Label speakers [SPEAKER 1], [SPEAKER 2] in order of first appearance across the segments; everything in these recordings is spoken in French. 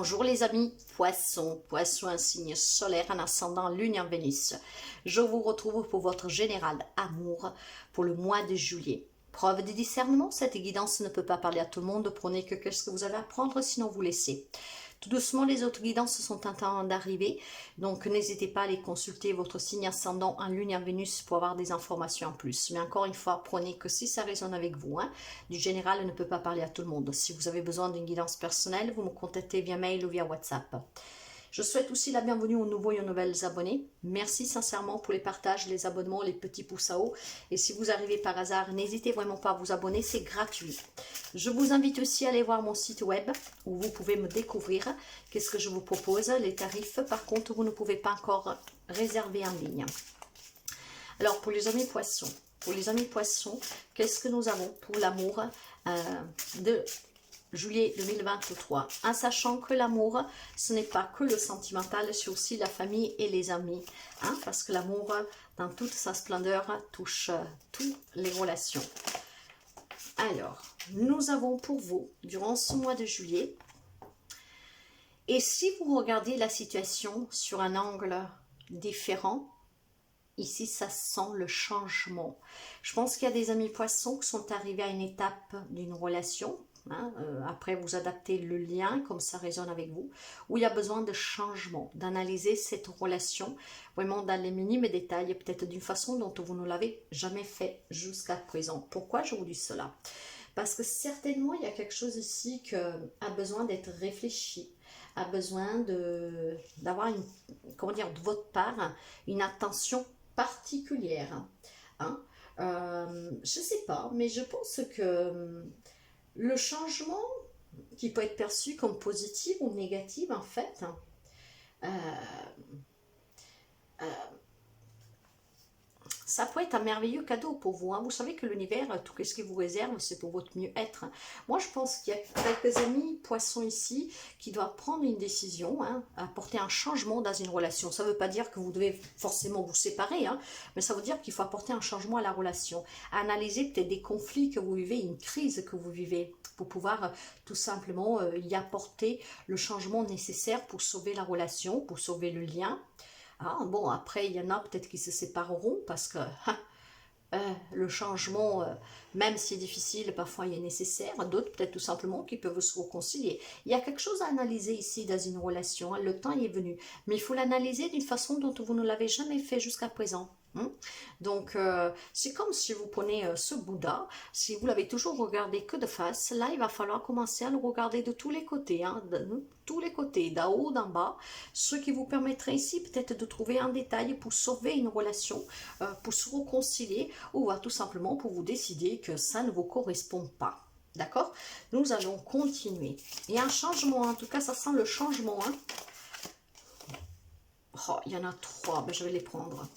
[SPEAKER 1] Bonjour les amis, Poisson, Poisson un signe solaire, un ascendant Lune en Vénus. Je vous retrouve pour votre général amour pour le mois de juillet. Preuve de discernement, cette guidance ne peut pas parler à tout le monde, prenez que ce que vous allez apprendre, sinon vous laissez. Tout doucement, les autres guidances sont en train d'arriver, donc n'hésitez pas à aller consulter votre signe ascendant en Lune et en Vénus pour avoir des informations en plus. Mais encore une fois, prenez que si ça résonne avec vous. Du général ne peut pas parler à tout le monde. Si vous avez besoin d'une guidance personnelle, vous me contactez via mail ou via WhatsApp. Je souhaite aussi la bienvenue aux nouveaux et aux nouvelles abonnés. Merci sincèrement pour les partages, les abonnements, les petits pouces à haut. Et si vous arrivez par hasard, n'hésitez vraiment pas à vous abonner, c'est gratuit. Je vous invite aussi à aller voir mon site web où vous pouvez me découvrir. Qu'est-ce que je vous propose? Les tarifs, par contre, vous ne pouvez pas encore réserver en ligne. Alors, pour les amis poissons, qu'est-ce que nous avons pour l'amour de juillet 2023, en sachant que l'amour, ce n'est pas que le sentimental, c'est aussi la famille et les amis, parce que l'amour, dans toute sa splendeur, touche toutes les relations. Alors, nous avons pour vous, durant ce mois de juillet, et si vous regardez la situation sur un angle différent, ici, ça sent le changement. Je pense qu'il y a des amis poissons qui sont arrivés à une étape d'une relation, après vous adaptez le lien comme ça résonne avec vous, où il y a besoin de changement, d'analyser cette relation vraiment dans les minimes détails, peut-être d'une façon dont vous ne l'avez jamais fait jusqu'à présent. Pourquoi je vous dis cela? Parce que certainement il y a quelque chose ici qui a besoin d'être réfléchi, a besoin d'avoir comment dire, de votre part une attention particulière. Je sais pas, mais je pense que le changement, qui peut être perçu comme positif ou négatif en fait, ça peut être un merveilleux cadeau pour vous. Vous savez que l'univers, tout ce qu'il vous réserve, c'est pour votre mieux-être. Moi, je pense qu'il y a quelques amis poissons ici qui doivent prendre une décision, apporter un changement dans une relation. Ça ne veut pas dire que vous devez forcément vous séparer, mais ça veut dire qu'il faut apporter un changement à la relation. Analyser peut-être des conflits que vous vivez, une crise que vous vivez, pour pouvoir tout simplement y apporter le changement nécessaire pour sauver la relation, pour sauver le lien. Bon, après, il y en a peut-être qui se sépareront parce que le changement, même si c'est difficile, parfois il est nécessaire. D'autres peut-être tout simplement qui peuvent se réconcilier. Il y a quelque chose à analyser ici dans une relation. Le temps est venu. Mais il faut l'analyser d'une façon dont vous ne l'avez jamais fait jusqu'à présent. Donc, c'est comme si vous prenez ce Bouddha, si vous l'avez toujours regardé que de face, là, il va falloir commencer à le regarder de tous les côtés, de tous les côtés, d'en haut, d'en bas, ce qui vous permettrait ici peut-être de trouver un détail pour sauver une relation, pour se réconcilier, ou tout simplement pour vous décider que ça ne vous correspond pas. D'accord? Nous allons continuer. Et un changement, en tout cas, ça sent le changement. Oh, il y en a 3, je vais les prendre.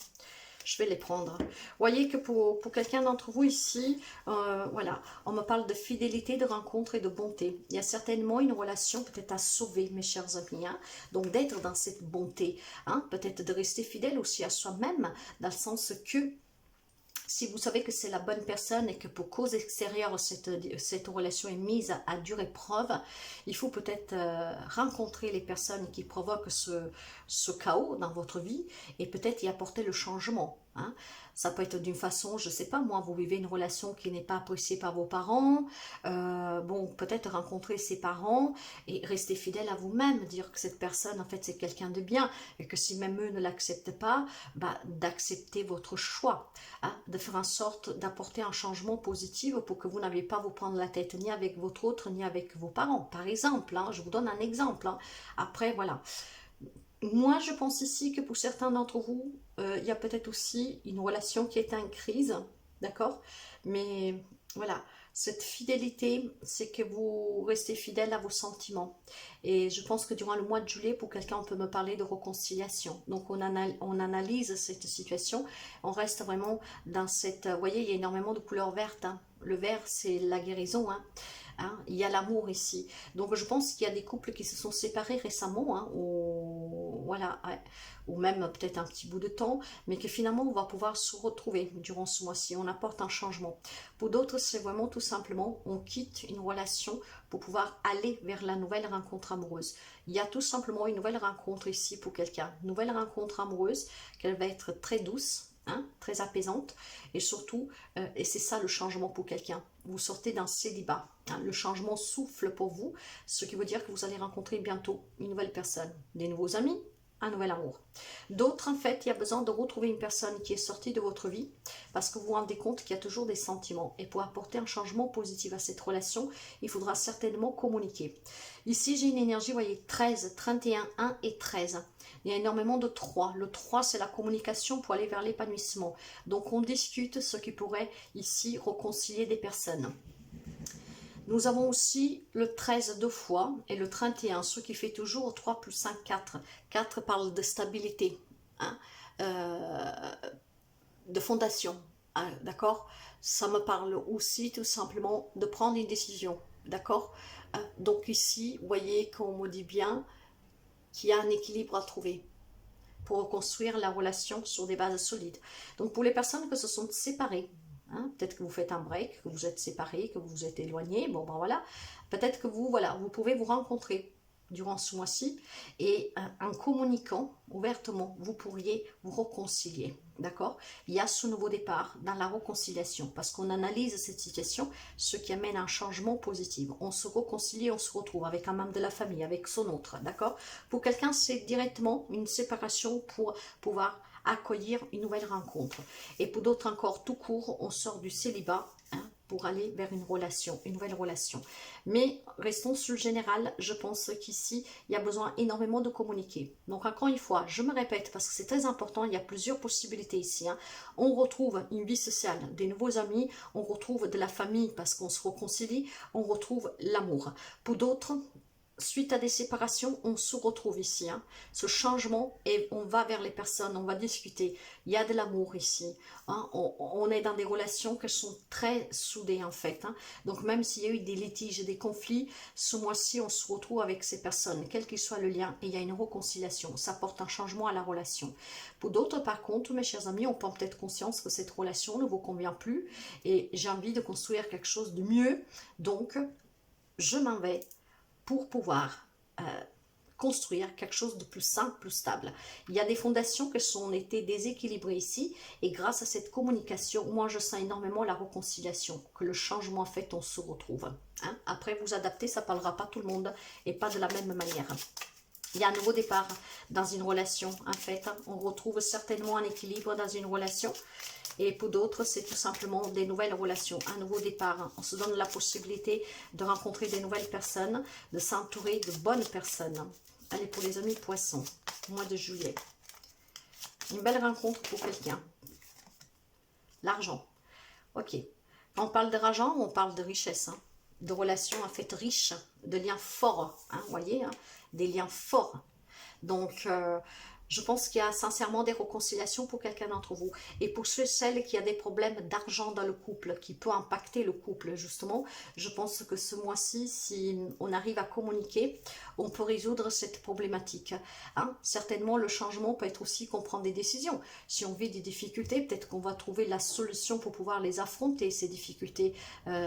[SPEAKER 1] Je vais les prendre. Vous voyez que pour quelqu'un d'entre vous ici, voilà, on me parle de fidélité, de rencontre et de bonté. Il y a certainement une relation peut-être à sauver, mes chers amis. Donc d'être dans cette bonté, peut-être de rester fidèle aussi à soi-même, dans le sens que si vous savez que c'est la bonne personne et que pour cause extérieure, cette relation est mise à dure épreuve, il faut peut-être rencontrer les personnes qui provoquent ce chaos dans votre vie et peut-être y apporter le changement. Ça peut être d'une façon, je ne sais pas, moi, vous vivez une relation qui n'est pas appréciée par vos parents, bon, peut-être rencontrer ses parents et rester fidèle à vous-même, dire que cette personne, en fait, c'est quelqu'un de bien et que si même eux ne l'acceptent pas, d'accepter votre choix, de faire en sorte d'apporter un changement positif pour que vous n'ayez pas à vous prendre la tête ni avec votre autre, ni avec vos parents, par exemple. Je vous donne un exemple. Après, voilà. Moi, je pense ici que pour certains d'entre vous, il y a peut-être aussi une relation qui est en crise, d'accord? Mais voilà, cette fidélité, c'est que vous restez fidèle à vos sentiments. Et je pense que durant le mois de juillet, pour quelqu'un, on peut me parler de réconciliation. Donc, on analyse cette situation. On reste vraiment dans cette... Vous voyez, il y a énormément de couleurs vertes. Le vert, c'est la guérison, il y a l'amour ici. Donc je pense qu'il y a des couples qui se sont séparés récemment, voilà, ouais. Ou même peut-être un petit bout de temps, mais que finalement on va pouvoir se retrouver durant ce mois-ci, on apporte un changement. Pour d'autres, c'est vraiment tout simplement, on quitte une relation pour pouvoir aller vers la nouvelle rencontre amoureuse. Il y a tout simplement une nouvelle rencontre ici pour quelqu'un, une nouvelle rencontre amoureuse, qu'elle va être très douce, hein, très apaisante, et surtout, et c'est ça le changement pour quelqu'un, vous sortez d'un célibat, hein, le changement souffle pour vous, ce qui veut dire que vous allez rencontrer bientôt une nouvelle personne, des nouveaux amis, un nouvel amour. D'autres, en fait, il y a besoin de retrouver une personne qui est sortie de votre vie parce que vous vous rendez compte qu'il y a toujours des sentiments. Et pour apporter un changement positif à cette relation, il faudra certainement communiquer. Ici, j'ai une énergie, vous voyez, 13, 31, 1 et 13. Il y a énormément de 3. Le 3, c'est la communication pour aller vers l'épanouissement. Donc, on discute ce qui pourrait ici réconcilier des personnes. Nous avons aussi le 13 deux fois et le 31, ce qui fait toujours 3 plus 5, 4. 4 parle de stabilité, hein, de fondation, hein, d'accord. Ça me parle aussi tout simplement de prendre une décision, d'accord. Donc ici, vous voyez qu'on me dit bien qu'il y a un équilibre à trouver pour reconstruire la relation sur des bases solides. Donc pour les personnes qui se sont séparées, hein, peut-être que vous faites un break, que vous êtes séparés, que vous vous êtes éloignés, bon ben voilà, peut-être que vous, voilà, vous pouvez vous rencontrer durant ce mois-ci et en communiquant ouvertement, vous pourriez vous réconcilier, d'accord. Il y a ce nouveau départ dans la réconciliation parce qu'on analyse cette situation, ce qui amène un changement positif. On se réconcilie, on se retrouve avec un membre de la famille, avec son autre, d'accord. Pour quelqu'un, c'est directement une séparation pour pouvoir accueillir une nouvelle rencontre. Et pour d'autres encore, tout court, on sort du célibat, hein, pour aller vers une relation, une nouvelle relation. Mais restons sur le général, je pense qu'ici, il y a besoin énormément de communiquer. Donc encore une fois, je me répète parce que c'est très important, il y a plusieurs possibilités ici. Hein. On retrouve une vie sociale, des nouveaux amis, on retrouve de la famille parce qu'on se réconcilie, on retrouve l'amour. Pour d'autres, suite à des séparations, on se retrouve ici, hein, ce changement, et on va vers les personnes, on va discuter, il y a de l'amour ici, hein, on est dans des relations qui sont très soudées en fait, hein. Donc même s'il y a eu des litiges et des conflits, ce mois-ci on se retrouve avec ces personnes, quel qu'il soit le lien, et il y a une réconciliation, ça apporte un changement à la relation. Pour d'autres par contre, mes chers amis, on prend peut-être conscience que cette relation ne vous convient plus, et j'ai envie de construire quelque chose de mieux, donc je m'en vais pour pouvoir construire quelque chose de plus sain, plus stable. Il y a des fondations qui ont été déséquilibrées ici, et grâce à cette communication, moi je sens énormément la réconciliation, que le changement en fait, on se retrouve. Hein. Après vous adapter, ça ne parlera pas tout le monde, et pas de la même manière. Il y a un nouveau départ dans une relation, en fait. On retrouve certainement un équilibre dans une relation. Et pour d'autres, c'est tout simplement des nouvelles relations, un nouveau départ. On se donne la possibilité de rencontrer des nouvelles personnes, de s'entourer de bonnes personnes. Allez, pour les amis poissons, mois de juillet. Une belle rencontre pour quelqu'un. L'argent. Ok. Quand on parle d'argent, on parle de richesse. Hein. De relations en fait riches, de liens forts. Hein, vous voyez, hein, des liens forts. Donc, je pense qu'il y a sincèrement des réconciliations pour quelqu'un d'entre vous. Et pour ceux et celles qui ont des problèmes d'argent dans le couple, qui peut impacter le couple, justement, je pense que ce mois-ci, si on arrive à communiquer, on peut résoudre cette problématique. Hein. Certainement, le changement peut être aussi qu'on prend des décisions. Si on vit des difficultés, peut-être qu'on va trouver la solution pour pouvoir les affronter, ces difficultés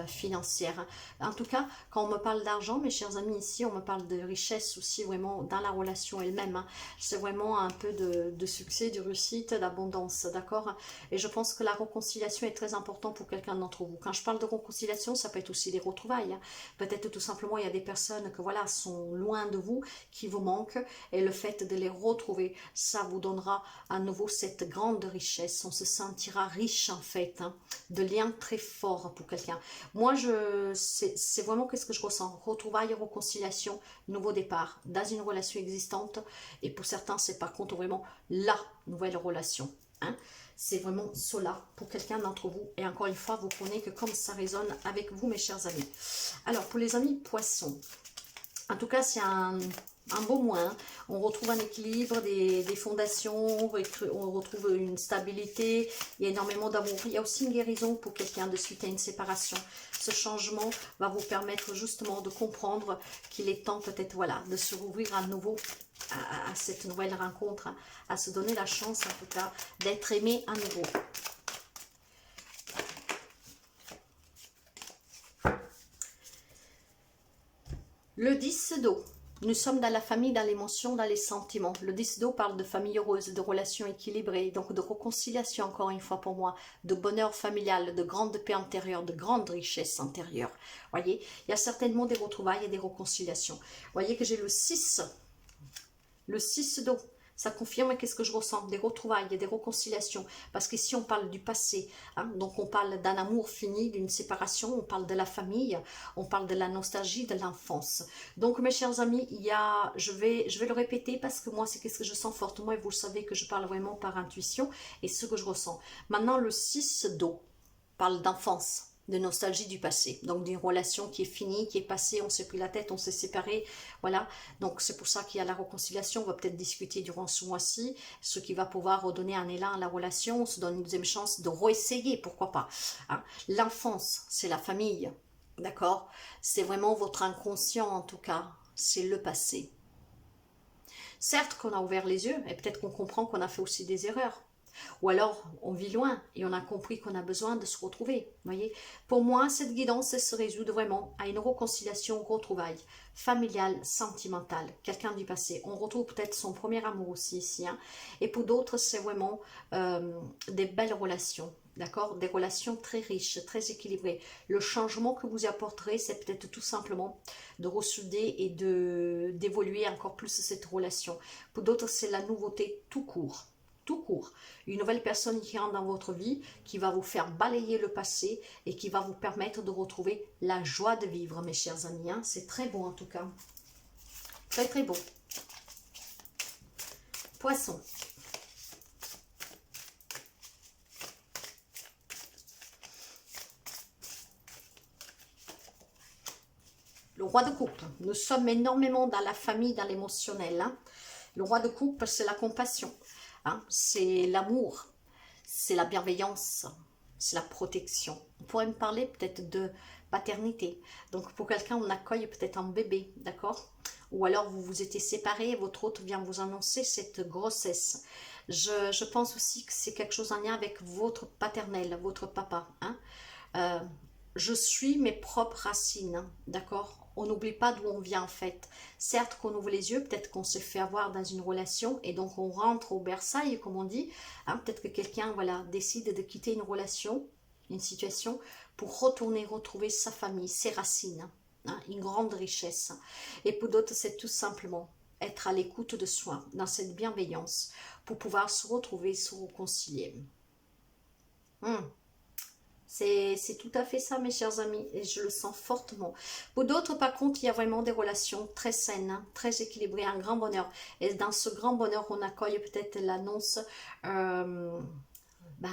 [SPEAKER 1] financières. En tout cas, quand on me parle d'argent, mes chers amis, ici, on me parle de richesse aussi, vraiment, dans la relation elle-même. Hein. C'est vraiment un peu de succès, de réussite, d'abondance, d'accord. Et je pense que la réconciliation est très importante pour quelqu'un d'entre vous. Quand je parle de réconciliation, ça peut être aussi des retrouvailles. Hein. Peut-être tout simplement, il y a des personnes que voilà sont loin de vous, qui vous manquent, et le fait de les retrouver, ça vous donnera à nouveau cette grande richesse. On se sentira riche en fait, hein, de liens très forts pour quelqu'un. Moi, c'est vraiment qu'est-ce que je ressens. Retrouvailles, réconciliation, nouveau départ dans une relation existante, et pour certains, c'est par contre vraiment la nouvelle relation. Hein. C'est vraiment cela pour quelqu'un d'entre vous. Et encore une fois, vous prenez que comme ça résonne avec vous, mes chers amis. Alors, pour les amis poissons, en tout cas, c'est un beau mois. Hein. On retrouve un équilibre, des fondations, on retrouve une stabilité, il y a énormément d'amour. Il y a aussi une guérison pour quelqu'un de suite à une séparation. Ce changement va vous permettre justement de comprendre qu'il est temps peut-être voilà, de se rouvrir à nouveau à cette nouvelle rencontre, hein, à se donner la chance en tout cas d'être aimé à nouveau. Le 10 d'eau. Nous sommes dans la famille, dans l'émotion, dans les sentiments. Le 10 d'eau parle de famille heureuse, de relations équilibrées, donc de réconciliation encore une fois pour moi, de bonheur familial, de grande paix intérieure, de grande richesse intérieure. Voyez, il y a certainement des retrouvailles et des réconciliations. Voyez que j'ai le 6 d'eau. Ça confirme qu'est-ce que je ressens, des retrouvailles, des réconciliations. Parce qu'ici, on parle du passé. Hein, donc, on parle d'un amour fini, d'une séparation. On parle de la famille. On parle de la nostalgie, de l'enfance. Donc, mes chers amis, je vais le répéter parce que moi, c'est qu'est-ce que je sens fortement. Et vous le savez que je parle vraiment par intuition et ce que je ressens. Maintenant, le 6 d'eau parle d'enfance, de nostalgie du passé, donc d'une relation qui est finie, qui est passée, on s'est pris la tête, on s'est séparés, voilà, donc c'est pour ça qu'il y a la réconciliation, on va peut-être discuter durant ce mois-ci, ce qui va pouvoir redonner un élan à la relation, on se donne une deuxième chance de réessayer, pourquoi pas, hein. L'enfance, c'est la famille, d'accord, c'est vraiment votre inconscient en tout cas, c'est le passé. Certes qu'on a ouvert les yeux, et peut-être qu'on comprend qu'on a fait aussi des erreurs, ou alors, on vit loin et on a compris qu'on a besoin de se retrouver. Voyez, pour moi, cette guidance se résout vraiment à une réconciliation, retrouvaille familiale, sentimentale. Quelqu'un du passé. On retrouve peut-être son premier amour aussi ici. Hein. Et pour d'autres, c'est vraiment des belles relations. D'accord? Des relations très riches, très équilibrées. Le changement que vous apporterez, c'est peut-être tout simplement de ressouder et d'évoluer encore plus cette relation. Pour d'autres, c'est la nouveauté tout court. Tout court, une nouvelle personne qui rentre dans votre vie, qui va vous faire balayer le passé et qui va vous permettre de retrouver la joie de vivre, mes chers amis. Hein. C'est très beau en tout cas. Très très beau. Poisson. Le roi de coupe. Nous sommes énormément dans la famille, dans l'émotionnel. Hein. Le roi de coupe, c'est la compassion. Hein, c'est l'amour, c'est la bienveillance, c'est la protection. On pourrait me parler peut-être de paternité. Donc pour quelqu'un, on accueille peut-être un bébé, d'accord? Ou alors vous vous étiez séparés, votre hôte vient vous annoncer cette grossesse. Je pense aussi que c'est quelque chose en lien avec votre paternel, votre papa. Hein? Je suis mes propres racines, hein, d'accord? On n'oublie pas d'où on vient en fait. Certes qu'on ouvre les yeux, peut-être qu'on se fait avoir dans une relation et donc on rentre au bercail, comme on dit. Hein, peut-être que quelqu'un voilà, décide de quitter une relation, une situation, pour retourner retrouver sa famille, ses racines. Hein, une grande richesse. Et pour d'autres, c'est tout simplement être à l'écoute de soi, dans cette bienveillance, pour pouvoir se retrouver, se réconcilier. C'est tout à fait ça, mes chers amis, et je le sens fortement. Pour d'autres, par contre, il y a vraiment des relations très saines, hein, très équilibrées, un grand bonheur. Et dans ce grand bonheur, on accueille peut-être l'annonce bah,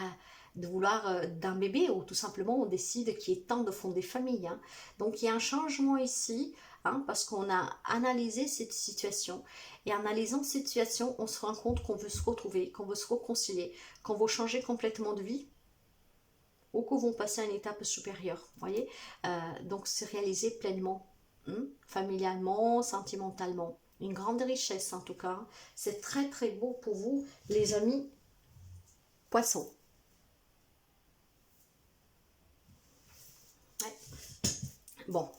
[SPEAKER 1] de vouloir d'un bébé, ou tout simplement, on décide qu'il est temps de fonder famille. Hein. Donc, il y a un changement ici, hein, parce qu'on a analysé cette situation. Et en analysant cette situation, on se rend compte qu'on veut se retrouver, qu'on veut se réconcilier, qu'on veut changer complètement de vie, ou qu'on vont passer à une étape supérieure, voyez, donc c'est réalisé pleinement, familialement, sentimentalement, une grande richesse en tout cas, c'est très très beau pour vous les amis poissons. Ouais. Bon,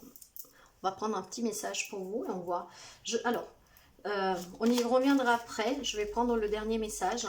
[SPEAKER 1] on va prendre un petit message pour vous et on voit, alors, on y reviendra après, je vais prendre le dernier message.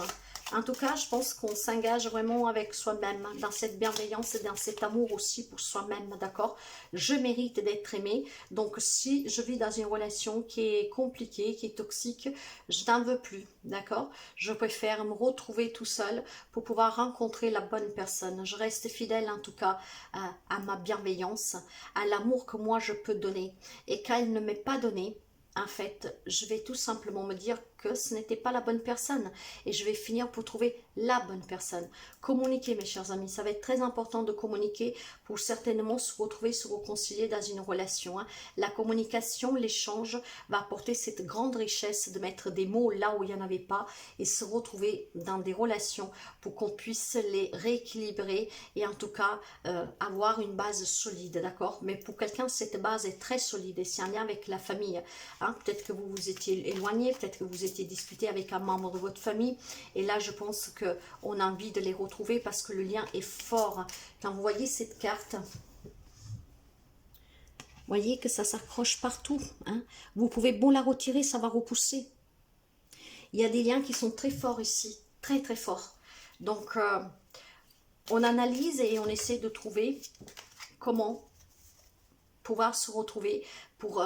[SPEAKER 1] En tout cas, je pense qu'on s'engage vraiment avec soi-même, dans cette bienveillance et dans cet amour aussi pour soi-même, d'accord? Je mérite d'être aimé, donc si je vis dans une relation qui est compliquée, qui est toxique, je n'en veux plus, d'accord? Je préfère me retrouver tout seul pour pouvoir rencontrer la bonne personne. Je reste fidèle en tout cas à ma bienveillance, à l'amour que moi je peux donner. Et quand elle ne m'est pas donné, en fait, je vais tout simplement me dire que ce n'était pas la bonne personne. Et je vais finir pour trouver la bonne personne. Communiquer, mes chers amis, ça va être très important de communiquer pour certainement se retrouver, se réconcilier dans une relation. La communication, l'échange va apporter cette grande richesse de mettre des mots là où il n'y en avait pas et se retrouver dans des relations pour qu'on puisse les rééquilibrer et en tout cas avoir une base solide, d'accord? Mais pour quelqu'un, cette base est très solide et c'est un lien avec la famille. Peut-être que vous vous étiez éloigné, peut-être que vous étiez disputé avec un membre de votre famille et là, je pense qu'on a envie de les retrouver parce que le lien est fort. Quand vous voyez cette carte, voyez que ça s'accroche partout. Vous pouvez bon la retirer, ça va repousser. Il y a des liens qui sont très forts ici, très très forts. Donc, on analyse et on essaie de trouver comment pouvoir se retrouver pour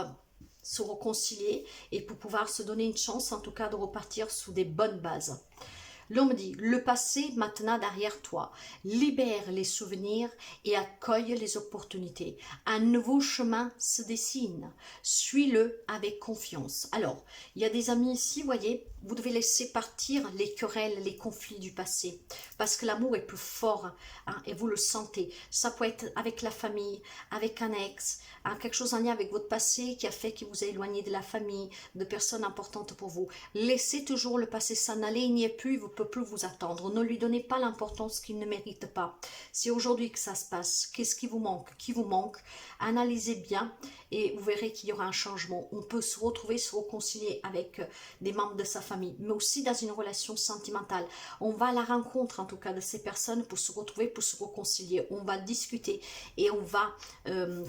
[SPEAKER 1] se réconcilier et pour pouvoir se donner une chance, en tout cas, de repartir sous des bonnes bases. L'homme dit, le passé maintenant derrière toi, libère les souvenirs et accueille les opportunités. Un nouveau chemin se dessine, suis-le avec confiance. Alors, il y a des amis ici, vous voyez, vous devez laisser partir les querelles, les conflits du passé, parce que l'amour est plus fort, et vous le sentez. Ça peut être avec la famille, avec un ex, quelque chose en lien avec votre passé qui a fait que vous a éloigné de la famille, de personnes importantes pour vous. Laissez toujours le passé s'en aller, il n'y est plus, vous ne peut plus vous attendre. Ne lui donnez pas l'importance qu'il ne mérite pas. C'est aujourd'hui que ça se passe. Qu'est-ce qui vous manque? Qui vous manque? Analysez bien et vous verrez qu'il y aura un changement. On peut se retrouver, se réconcilier avec des membres de sa famille, mais aussi dans une relation sentimentale. On va à la rencontre, en tout cas, de ces personnes pour se retrouver, pour se réconcilier. On va discuter et on va,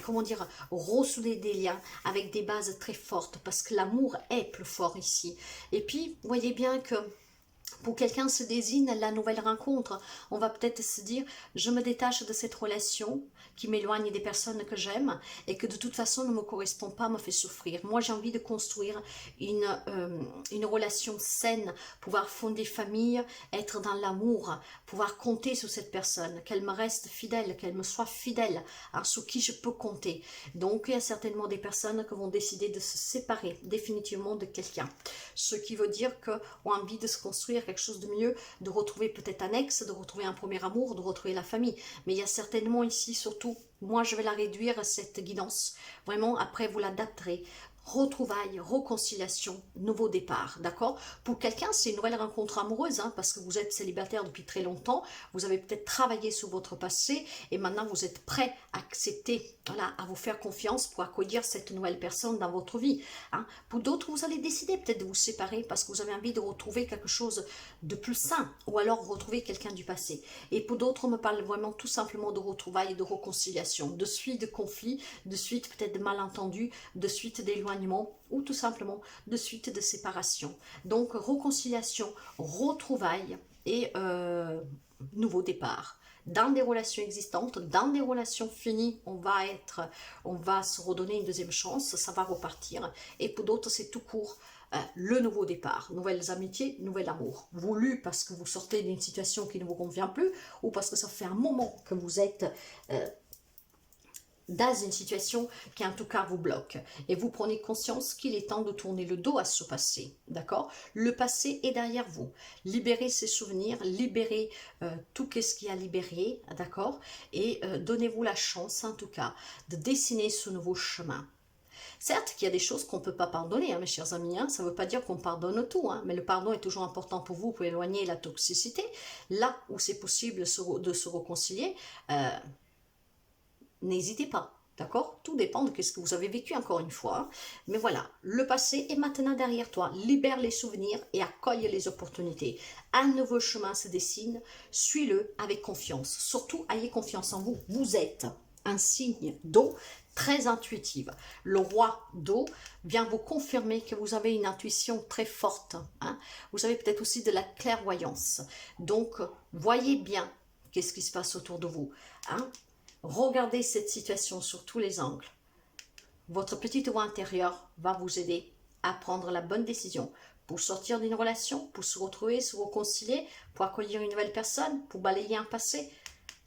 [SPEAKER 1] comment dire, ressouder des liens avec des bases très fortes parce que l'amour est plus fort ici. Et puis, voyez bien que pour quelqu'un se désigne la nouvelle rencontre. On va peut-être se dire, je me détache de cette relation qui m'éloigne des personnes que j'aime et que de toute façon ne me correspond pas, me fait souffrir. Moi, j'ai envie de construire une relation saine, pouvoir fonder famille, être dans l'amour, pouvoir compter sur cette personne, qu'elle me reste fidèle, qu'elle me soit fidèle, sur qui je peux compter. Donc, il y a certainement des personnes qui vont décider de se séparer définitivement de quelqu'un. Ce qui veut dire qu'ont envie de se construire quelque chose de mieux, de retrouver peut-être un ex, de retrouver un premier amour, de retrouver la famille. Mais il y a certainement ici, surtout, moi je vais la réduire, cette guidance. Vraiment, après vous l'adapterez. Retrouvailles, réconciliation, nouveau départ, d'accord? Pour quelqu'un, c'est une nouvelle rencontre amoureuse, parce que vous êtes célibataire depuis très longtemps, vous avez peut-être travaillé sur votre passé et maintenant vous êtes prêt à accepter, voilà, à vous faire confiance pour accueillir cette nouvelle personne dans votre vie. Pour d'autres, vous allez décider peut-être de vous séparer parce que vous avez envie de retrouver quelque chose de plus sain ou alors retrouver quelqu'un du passé. Et pour d'autres, on me parle vraiment tout simplement de retrouvailles et de réconciliation, de suite de conflits, de suite peut-être de malentendus, de suite d'éloignement ou tout simplement de suite de séparation. Donc réconciliation, retrouvailles et nouveau départ. Dans des relations existantes, dans des relations finies, on va se redonner une deuxième chance, ça va repartir. Et pour d'autres, c'est tout court. Le nouveau départ, nouvelles amitiés, nouvel amour. Voulu parce que vous sortez d'une situation qui ne vous convient plus ou parce que ça fait un moment que vous êtes dans une situation qui en tout cas vous bloque et vous prenez conscience qu'il est temps de tourner le dos à ce passé, d'accord? Le passé est derrière vous, libérez ces souvenirs, libérez tout ce qui a libéré, d'accord? Et donnez-vous la chance en tout cas de dessiner ce nouveau chemin. Certes qu'il y a des choses qu'on ne peut pas pardonner, mes chers amis, ça ne veut pas dire qu'on pardonne tout, mais le pardon est toujours important pour vous, pour éloigner la toxicité. Là où c'est possible de se réconcilier, n'hésitez pas, d'accord? Tout dépend de ce que vous avez vécu encore une fois. Mais voilà, le passé est maintenant derrière toi. Libère les souvenirs et accueille les opportunités. Un nouveau chemin se dessine, suis-le avec confiance. Surtout, ayez confiance en vous. Vous êtes un signe d'eau très intuitive. Le roi d'eau vient vous confirmer que vous avez une intuition très forte. Vous avez peut-être aussi de la clairvoyance. Donc, voyez bien qu'est-ce qui se passe autour de vous. Regardez cette situation sur tous les angles. Votre petite voix intérieure va vous aider à prendre la bonne décision pour sortir d'une relation, pour se retrouver, se réconcilier, pour accueillir une nouvelle personne, pour balayer un passé.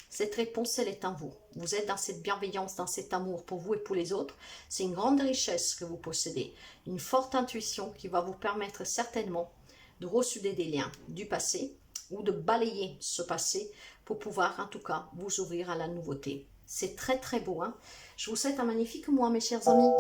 [SPEAKER 1] Cette réponse, elle est en vous. Vous êtes dans cette bienveillance, dans cet amour pour vous et pour les autres. C'est une grande richesse que vous possédez. Une forte intuition qui va vous permettre certainement de ressouder des liens du passé ou de balayer ce passé pour pouvoir en tout cas vous ouvrir à la nouveauté. C'est très très beau, hein? Je vous souhaite un magnifique mois mes chers amis.